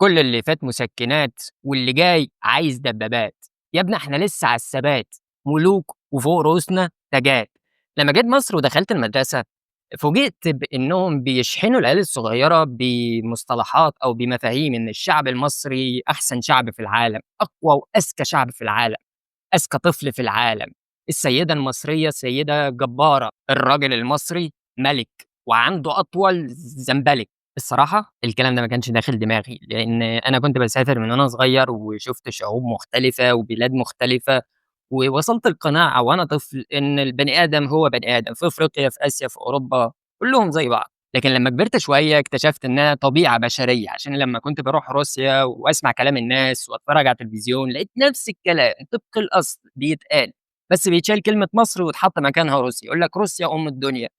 كل اللي فات مسكنات واللي جاي عايز دبابات. يا ابني احنا لسه على الثبات، ملوك وفوق رؤوسنا تاجات. لما جيت مصر ودخلت المدرسة فوجئت بانهم بيشحنوا العيال الصغيرة بمصطلحات او بمفاهيم ان الشعب المصري احسن شعب في العالم، اقوى واذكى شعب في العالم، اذكى طفل في العالم. السيدة المصرية سيدة جبارة، الراجل المصري ملك وعنده اطول زنبلك. الصراحة الكلام ده ما كانش داخل دماغي، لإن أنا كنت باسافر من وأنا صغير وشُفت شعوب مختلفة وبلاد مختلفة، ووصلت لقناعة وأنا طفل إن البني آدم هو بني آدم، في أفريقيا، في آسيا، في أوروبا، كلّهم زي بعض. لكن لمّا كبرت شوية اكتشفت إنها طبيعة بشرية، عشان لمّا كنت باروح روسيا وأسمع كلام الناس وأتفرّج على التلفزيون، لقيت نفس الكلام طبق الأصل بيتقال، بس بيتشال كلمة مصر ويتحط مكانها روسيا، يقول لك روسيا أم الدنيا.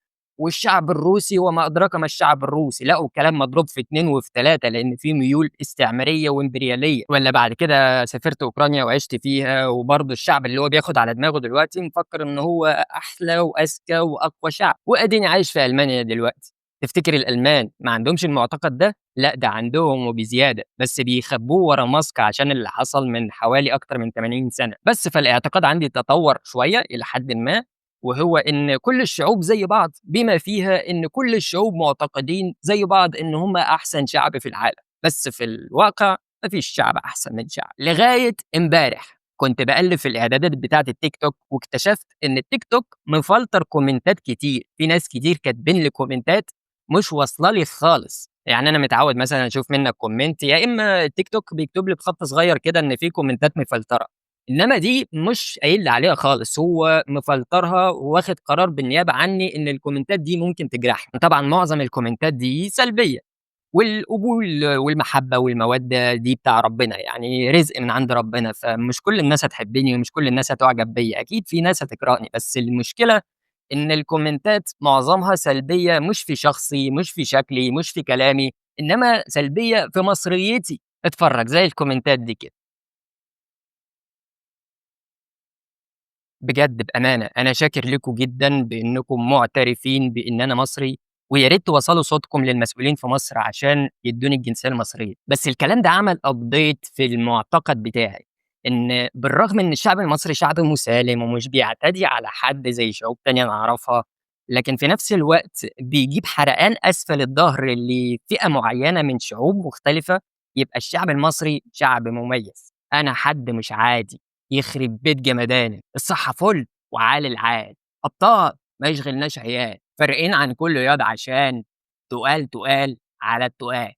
والشعب الروسي وما أدراك ما الشعب الروسي، لقوا الكلام مضروب في 2 وفي 3 لإن في ميول استعمارية وإمبريالية، والّا بعد كده سافرت أوكرانيا وعِشت فيها، وبرضه الشعب اللي هو بياخد على دماغه دلوقتي مفكّر إن هو أحلى وأذكى وأقوى شعب، وأديني عايش في ألمانيا دلوقتي. تفتكر الألمان ما عندهمش المعتقد ده؟ لأ ده عندهم وبزيادة، بس بيخبّوه ورا ماسك عشان اللي حصل من حوالي أكتر من 80 سنة. بس فالاعتقاد عندي تطوّر شوية إلى حدٍ ما، وهو إن كل الشعوب زي بعض، بما فيها إن كل الشعوب معتقدين زي بعض إن هم أحسن شعب في العالم، بس في الواقع ما فيش شعب أحسن من شعب. لغاية امبارح كنت باقلِّب في الإعدادات بتاعة التيك توك واكتشفت إن التيك توك مفلتر كومنتات كتير، في ناس كتير كاتبين لي كومنتات مش واصلة لي خالص. يعني أنا متعوّد مثلًا أشوف منّك كومنت، يا إما التيك توك بيكتب لي بخط صغير كده إن في كومنتات مفلترة. إنما دي مش قايل لي عليها خالص، هو مفلترها وواخد قرار بالنيابة عني إن الكومنتات دي ممكن تجرحني. طبعًا معظم الكومنتات دي سلبية، والقبول والمحبة والمودة دي بتاع ربنا، يعني رزق من عند ربنا، فمش كل الناس هتحبني ومش كل الناس هتُعجب بيّا، أكيد في ناس هتكرهني، بس المشكلة إن الكومنتات معظمها سلبية، مش في شخصي، مش في شكلي، مش في كلامي، إنما سلبية في مصريتي. اتفرّج زي الكومنتات دي كده. بجد بأمانة أنا شاكر ليكم جدًا بإنكم معترفين بإن أنا مصري، ويا ريت توصّلوا صوتكم للمسؤولين في مصر عشان يدّوني الجنسية المصرية. بس الكلام ده عمل update في المعتقد بتاعي، إن بالرغم إن الشعب المصري شعب مسالم ومش بيعتدي على حد زي شعوب تانية نعرفها، لكن في نفس الوقت بيجيب حرقان أسفل الضهر لفئة معيّنة من شعوب مختلفة، يبقى الشعب المصري شعب مميز. أنا حد مش عادي. يخرب بيت جمدانك، الصحة فُل وعال العال، أبطال ما يشغلناش عيال، فارقين عن كُلّه ياض عشان تُقال، تُقال على التُقال.